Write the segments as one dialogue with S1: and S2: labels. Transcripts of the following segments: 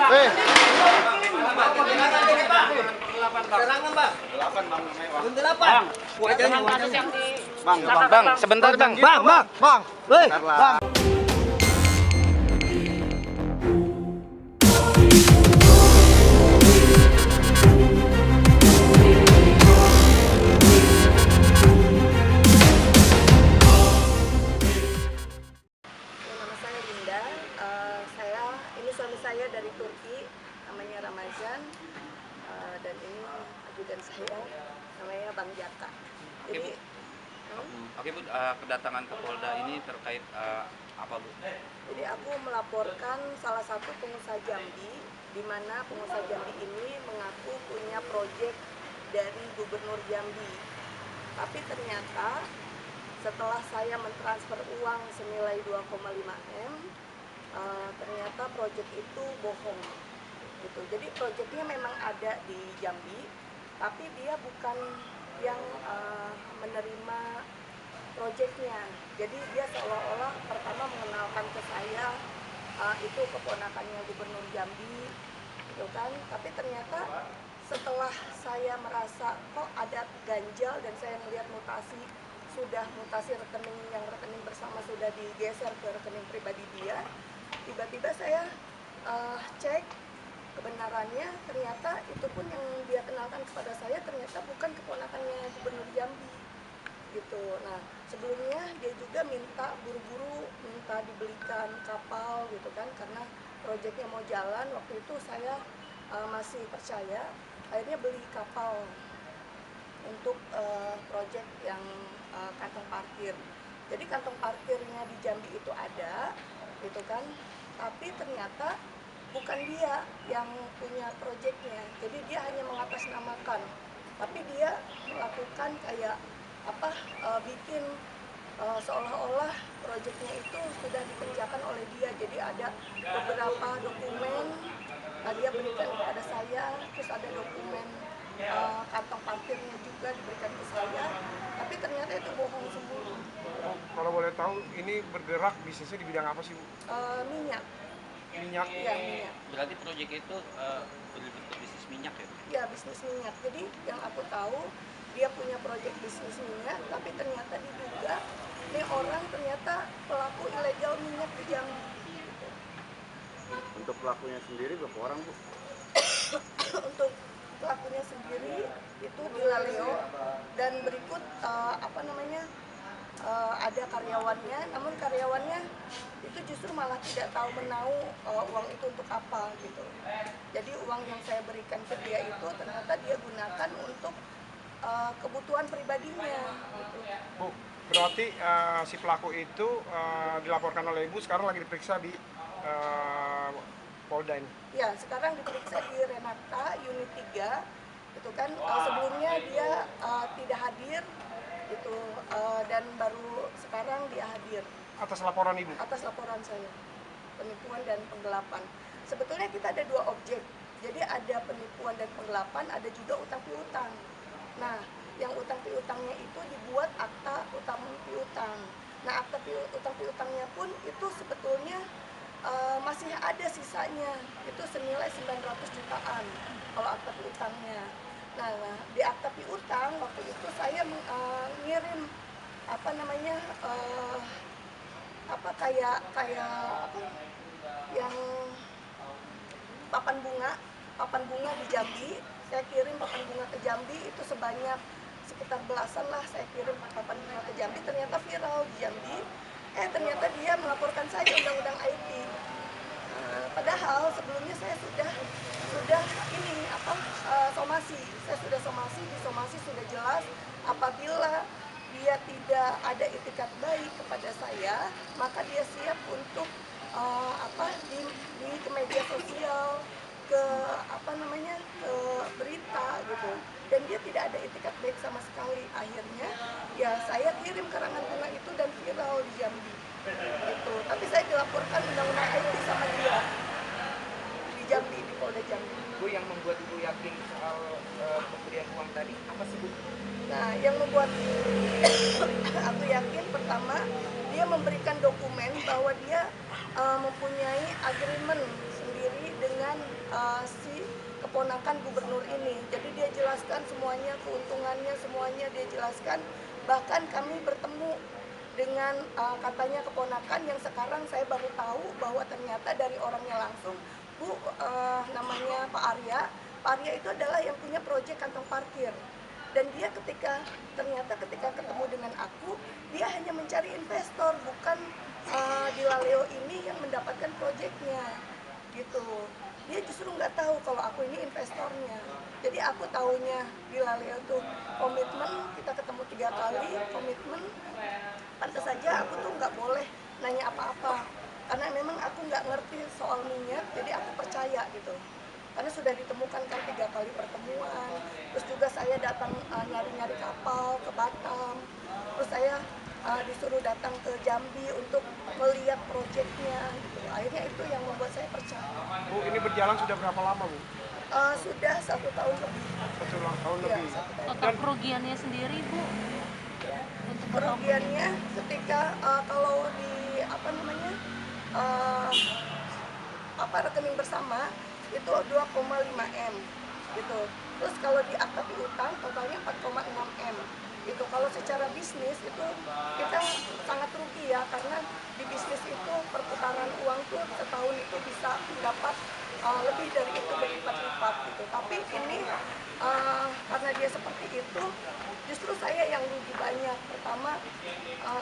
S1: Eh.
S2: Bang, sebentar bang.
S1: Bang. Weh, bang.
S3: Nama saya Linda, ini suami saya dari Turki, namanya Ramazan, dan ini ajudan saya, namanya Bang Jaka. Jadi,
S2: Oke Bu, kedatangan ke Polda ini terkait apa Bu?
S3: Jadi aku melaporkan salah satu pengusaha Jambi, di mana pengusaha Jambi ini mengaku punya proyek dari Gubernur Jambi. Tapi ternyata setelah saya mentransfer uang senilai 2,5 M, ternyata proyek itu bohong. Gitu. Jadi proyeknya memang ada di Jambi, tapi dia bukan yang menerima proyeknya. Jadi dia seolah-olah pertama mengenalkan ke saya itu keponakannya Gubernur Jambi, gitu kan. Tapi ternyata setelah saya merasa kok ada ganjal dan saya melihat mutasi rekening yang rekening bersama sudah digeser ke rekening pribadi dia, tiba-tiba saya cek kebenarannya, ternyata itu pun yang dia kenalkan kepada saya ternyata bukan keponakannya Gubernur Jambi gitu. Nah sebelumnya dia juga buru-buru minta dibelikan kapal gitu kan, karena proyeknya mau jalan. Waktu itu saya masih percaya, akhirnya beli kapal untuk proyek yang kantong parkir. Jadi kantong parkirnya di Jambi itu ada gitu kan, tapi ternyata bukan dia yang punya proyeknya. Jadi dia hanya mengatasnamakan, tapi dia melakukan kayak bikin seolah-olah proyeknya itu sudah dikerjakan oleh dia. Jadi ada beberapa dokumen dia berikan kepada saya, terus ada dokumen kantong parkirnya juga diberikan ke saya, tapi ternyata itu bohong semua.
S1: Kalau boleh tahu, ini bergerak bisnisnya di bidang apa sih, Bu?
S3: Minyak.
S1: Minyak?
S3: Iya, minyak.
S2: Berarti proyek itu berbentuk bisnis minyak ya?
S3: Iya, bisnis minyak. Jadi yang aku tahu dia punya proyek bisnis minyak, tapi ternyata diduga ini orang ternyata pelaku ilegal minyak di Jambi.
S4: Untuk pelakunya sendiri berapa orang, Bu?
S3: Untuk pelakunya sendiri itu Bilaleo, dan berikut ada karyawannya, namun karyawannya itu justru malah tidak tahu menahu uang itu untuk apa gitu. Jadi uang yang saya berikan ke dia itu ternyata dia gunakan untuk kebutuhan pribadinya gitu.
S1: Bu, berarti si pelaku itu dilaporkan oleh Ibu, sekarang lagi diperiksa di Polda ini?
S3: Ya, sekarang diperiksa di Renata Unit 3 itu kan. Sebelumnya dia tidak hadir itu, dan baru sekarang dia hadir
S1: Atas laporan Ibu?
S3: atas laporan saya, penipuan dan penggelapan. Sebetulnya kita ada dua objek, jadi ada penipuan dan penggelapan, ada juga utang piutang. Nah, yang utang piutangnya itu dibuat akta utang piutang. Nah, akta utang piutangnya pun itu sebetulnya masih ada sisanya, itu senilai 900 jutaan kalau akta piutangnya. Nah, di akta piutang waktu itu saya ngirim yang papan bunga di Jambi. Saya kirim papan bunga ke Jambi itu sebanyak sekitar belasan lah, saya kirim papan bunga ke Jambi, ternyata viral di Jambi. Ternyata dia melaporkan saya undang-undang IT. Padahal sebelumnya saya sudah somasi. Saya sudah somasi, di somasi sudah jelas apabila dia tidak ada itikat baik kepada saya, maka dia siap untuk di media sosial, ke berita gitu. Dan dia tidak ada itikat baik sama sekali. Akhirnya ya saya kirim karangan bunga itu dan viral di Jambi gitu. Tapi saya dilaporkan undang-undang IT sama dia di Jambi, di Polda Jambi.
S5: Bu, yang membuat Ibu yakin soal pemberian uang tadi apa sih, Bu?
S3: Nah, yang membuat aku yakin, pertama dia memberikan dokumen bahwa dia mempunyai agreement sendiri dengan si keponakan gubernur ini. Jadi dia jelaskan semuanya, keuntungannya semuanya dia jelaskan. Bahkan kami bertemu dengan katanya keponakan yang sekarang saya baru tahu bahwa ternyata dari orangnya langsung, Bu, namanya Pak Arya. Pak Arya itu adalah yang punya proyek kantong parkir. Dan dia ternyata ketika ketemu dengan aku, dia hanya mencari investor, bukan di Laleo ini yang mendapatkan proyeknya gitu. Dia justru nggak tahu kalau aku ini investornya. Jadi aku tahunya di Laleo tuh komitmen, kita ketemu 3 kali, komitmen. Pantas saja aku tuh nggak boleh nanya apa-apa, karena memang aku nggak ngerti soal minyak, jadi aku percaya gitu. Karena sudah ditemukan kan 3 kali pertemuan, terus juga saya datang nyari-nyari kapal ke Batam, terus saya disuruh datang ke Jambi untuk melihat proyeknya gitu. Akhirnya itu yang membuat saya percaya.
S1: Bu, ini berjalan sudah berapa lama, Bu?
S3: Sudah 1 tahun lebih.
S1: 1 tahun
S3: Ya,
S1: lebih.
S3: 1 tahun.
S6: Total kerugiannya sendiri, Bu?
S3: Ya.
S6: Untuk
S3: Kerugiannya ketika kalau di rekening bersama itu 2,5 M gitu. Terus kalau di akta piutang totalnya 4,6 M gitu. Kalau secara bisnis itu kita sangat rugi ya, karena di bisnis itu perputaran uang tuh setahun itu bisa dapat lebih dari itu berlipat-lipat gitu. Tapi ini karena dia seperti itu, justru saya yang rugi banyak. Pertama,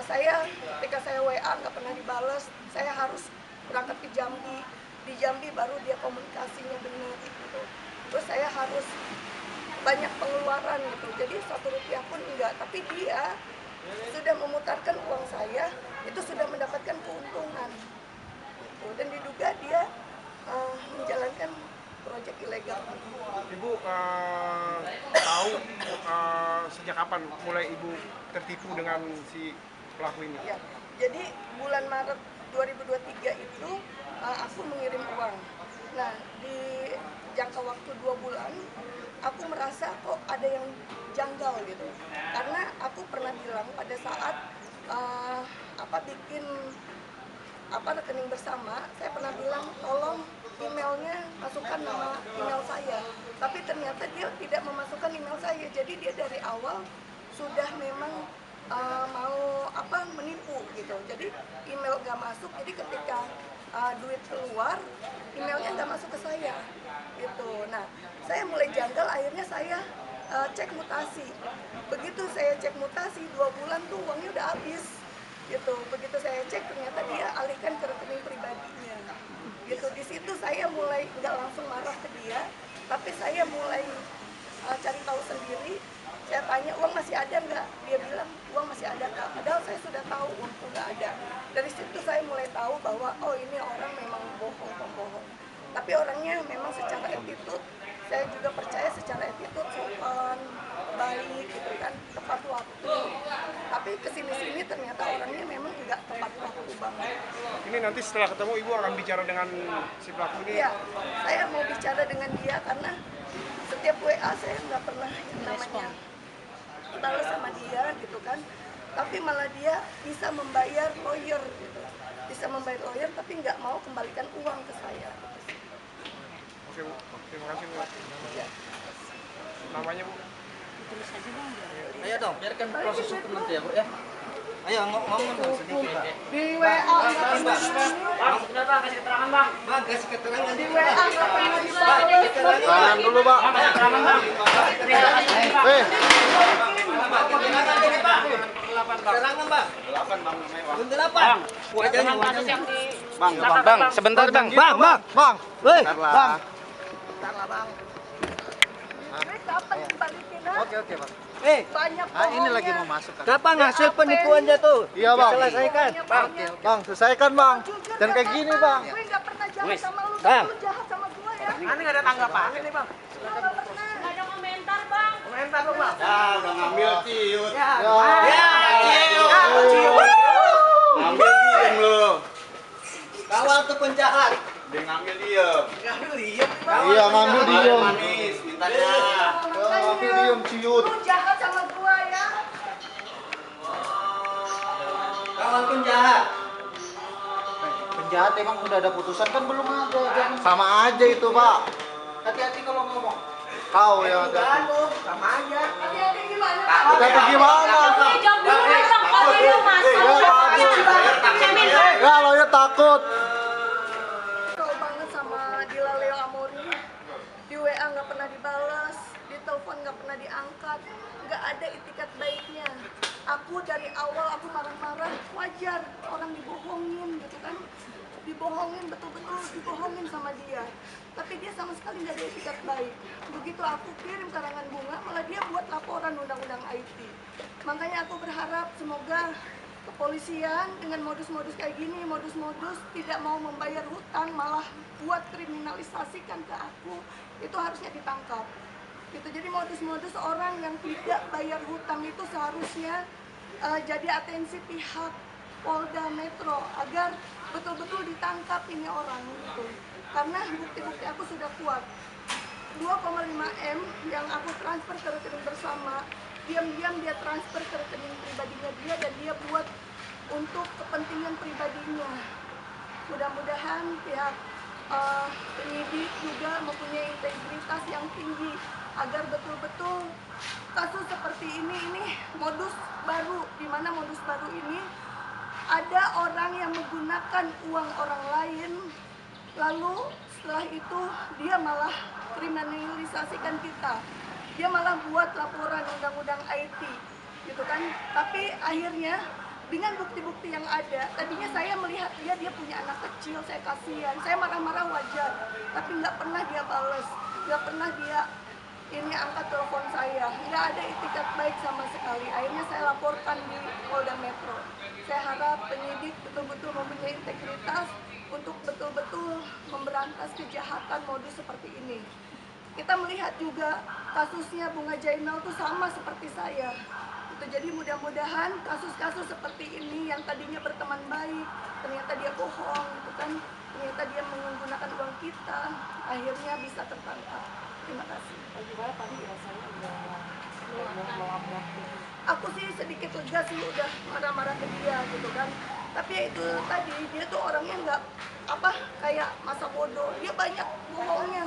S3: saya ketika saya WA nggak pernah dibales, saya harus berangkat ke Jambi. Di Jambi baru dia komunikasinya benar gitu. Terus saya harus banyak pengeluaran gitu. Jadi 1 rupiah pun enggak. Tapi dia sudah memutarkan uang saya, itu sudah mendapatkan keuntungan. Gitu. Dan diduga dia menjalankan proyek ilegal.
S1: Ibu tahu sejak kapan mulai Ibu tertipu dengan si pelaku ini?
S3: Ya. Jadi bulan Maret 2023 itu aku mengirim uang. Nah, di jangka waktu 2 bulan, aku merasa kok ada yang janggal gitu. Karena aku pernah bilang pada saat bikin rekening bersama, saya pernah bilang tolong emailnya masukkan nama email saya. Tapi ternyata dia tidak memasukkan email saya. Jadi dia dari awal sudah memang mau menipu gitu. Jadi email nggak masuk. Jadi ketika duit keluar, emailnya nggak masuk ke saya gitu. Nah, saya mulai janggal. Akhirnya saya cek mutasi. Begitu saya cek mutasi 2 bulan tuh uangnya udah habis gitu. Begitu saya cek ternyata dia alihkan ke rekening pribadinya gitu. Di situ saya mulai nggak langsung marah ke dia, tapi saya mulai cari tahu sendiri. Saya tanya, uang masih ada nggak? Dia bilang, uang masih ada Kak. Padahal saya sudah tahu uang itu nggak ada. Dari situ saya mulai tahu bahwa, oh ini orang memang bohong, pembohong. Tapi orangnya memang secara attitude, saya juga percaya secara attitude, sopan, baik gitu kan, tepat waktu. Tapi kesini-sini ternyata orangnya memang nggak tepat waktu banget.
S1: Ini nanti setelah ketemu Ibu akan bicara dengan si pelaku ini?
S3: Iya, saya mau bicara dengan dia karena setiap WA saya nggak pernah yang namanya balas sama dia gitu kan, tapi malah dia bisa membayar lawyer gitu, bisa membayar lawyer tapi nggak mau kembalikan uang ke saya.
S1: Oke, Bu, terima kasih, Bu.
S3: Ya.
S1: Namanya, Bu?
S6: Tulis aja, Bang.
S4: Ayo dong, biarkan proses hukum nanti ya, Bu ya. Ayo ngomong dong sedikit, Pak.
S3: Di WA nggak pernah
S4: Bang, kasih keterangan, Bang. Bang, kasih keterangan.
S3: di WA nggak pernah
S7: Tahan dulu, Pak.
S4: Keterangan, Bang. 8, Bang. 8. Wajahnya.
S2: Bang, sebentar Bang.
S7: Bang. Weh, Bang.
S3: Ini kapan dibalikin ha?
S7: Oke, Bang.
S3: Banyak
S7: Ini lagi
S3: bohongnya.
S7: mau masuk kan.
S4: Kapan hasil penipuannya tuh?
S7: Iya, Bang.
S4: Selesaikan.
S3: Banyak.
S7: Bang, selesaikan, Bang.
S3: Jujur
S7: Dan kayak
S3: dah,
S7: gini,
S3: Bang.
S7: Bang.
S3: Gue nggak pernah jahat sama lu,
S4: Bang.
S3: lu jahat sama gue ya.
S5: Ini nggak ada tanggapan nih bang.
S3: Lu nggak pernah.
S6: Nggak ada komentar, Bang.
S5: Komentar dong bang.
S4: Ya, udah ngambil ciut.
S5: Ya.
S4: Ngambil diem lu. Kawal tuh penjahat.
S7: Dia ngambil diem.
S5: Ngambil diem bang.
S7: Iya, ngambil diem.
S4: Manis, mintanya.
S7: Ngambil diem, ciut.
S3: Lu jahat sama gue ya.
S4: Kawal penjahat. jahat emang udah ada putusan kan belum ada. Jangan
S7: Sama aja itu, Pak.
S4: hati-hati kalau ngomong.
S7: Kau yang hati-hati.
S5: Sama aja.
S3: Hati-hati gimana?
S7: Hati-hati gimana?
S6: Eh, jawab dulu bang, kalau dia masuk.
S7: Ya, lawyer takut.
S3: Kesel banget sama Dila Leo Amori. Di WA nggak pernah dibalas, di telepon nggak pernah diangkat, nggak ada itikat baiknya. Aku dari awal aku marah-marah, wajar orang dibohongin gitu kan, dibohongin betul-betul dibohongin sama dia. Tapi dia sama sekali nggak ada itikat baik. Begitu aku kirim karangan bunga, malah dia buat laporan undang-undang IT. Makanya aku berharap semoga kepolisian dengan modus-modus kayak gini, modus-modus tidak mau membayar hutang, malah buat kriminalisasikan ke aku, itu harusnya ditangkap. Gitu. Jadi modus-modus orang yang tidak bayar hutang itu seharusnya jadi atensi pihak Polda Metro agar betul-betul ditangkap ini orang gitu. Karena bukti-bukti aku sudah kuat. 2,5 M yang aku transfer ke rekening bersama, diam-diam dia transfer ke rekening pribadinya dia dan dia buat untuk kepentingan pribadinya. Mudah-mudahan pihak penyidik juga mempunyai integritas yang tinggi agar betul-betul kasus seperti ini modus baru, di mana modus baru ini ada orang yang menggunakan uang orang lain, lalu setelah itu dia malah kriminalisasikan kita, dia malah buat laporan undang-undang IT gitu kan. Tapi akhirnya dengan bukti-bukti yang ada, tadinya saya melihat dia punya anak kecil, saya kasihan, saya marah-marah wajar, tapi nggak pernah dia bales, nggak pernah dia ini angkat telepon saya, nggak ada itikat baik sama sekali. Akhirnya saya laporkan di Polda Metro. Saya harap penyidik betul-betul mempunyai integritas untuk betul-betul memberantas kejahatan modus seperti ini. Kita melihat juga kasusnya Bunga Jainal itu sama seperti saya. Jadi mudah-mudahan kasus-kasus seperti ini yang tadinya berteman baik, ternyata dia bohong, gitu kan? Ternyata dia menggunakan uang kita, akhirnya bisa tertangkap. Terima kasih. Aku sih sedikit lega sih udah marah-marah ke dia gitu kan. Tapi ya itu tadi dia tuh orangnya nggak kayak masa bodoh. Dia banyak bohongnya.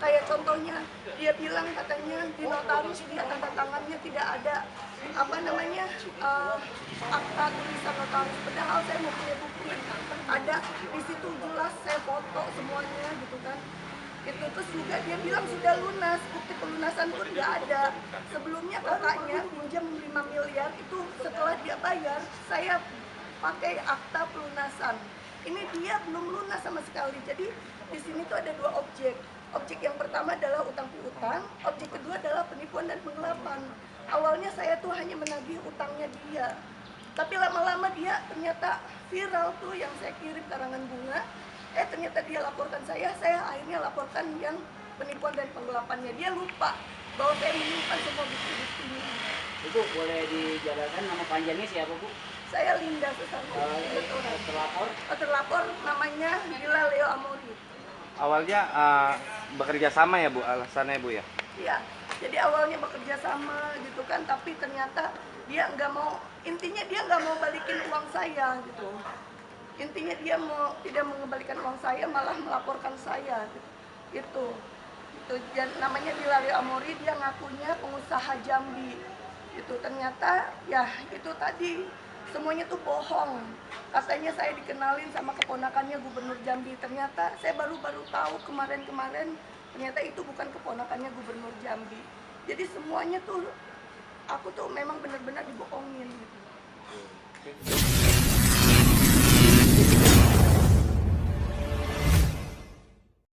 S3: Kayak contohnya dia bilang katanya di notaris dia tanda tangannya tidak ada akta tulisan notaris, padahal saya mempunyai bukti ada di situ jelas, saya foto semuanya gitu kan. Itu terus juga dia bilang sudah lunas, bukti pelunasan pun nggak ada. Sebelumnya kakaknya pinjam 5 miliar itu setelah dia bayar saya pakai akta pelunasan. Ini dia belum lunas sama sekali. Jadi di sini tuh ada 2 objek. Objek yang pertama adalah utang piutang, objek kedua adalah penipuan dan penggelapan. Awalnya saya tuh hanya menagih utangnya dia, tapi lama-lama dia ternyata viral tuh yang saya kirim karangan bunga. Ternyata dia laporkan saya akhirnya laporkan yang penipuan dan penggelapannya. Dia lupa bahwa saya menyimpan semua bukti-buktinya.
S8: Ibu boleh dijabarkan nama panjangnya siapa, Bu?
S3: Saya Linda Susanti. Terlapor namanya Dila Leo Amori.
S9: Awalnya bekerja sama ya Bu, alasannya Bu ya?
S3: Iya, jadi awalnya bekerja sama gitu kan, tapi ternyata dia nggak mau, intinya dia nggak mau balikin uang saya gitu. Intinya dia tidak mengembalikan uang saya, malah melaporkan saya gitu. Itu namanya Dila Leo Amori, dia ngakunya pengusaha Jambi. Itu ternyata ya itu tadi semuanya tuh bohong. Katanya saya dikenalin sama keponakannya Gubernur Jambi. Ternyata saya baru tahu kemarin-kemarin ternyata itu bukan keponakannya Gubernur Jambi. Jadi semuanya tuh aku tuh memang benar-benar dibohongin.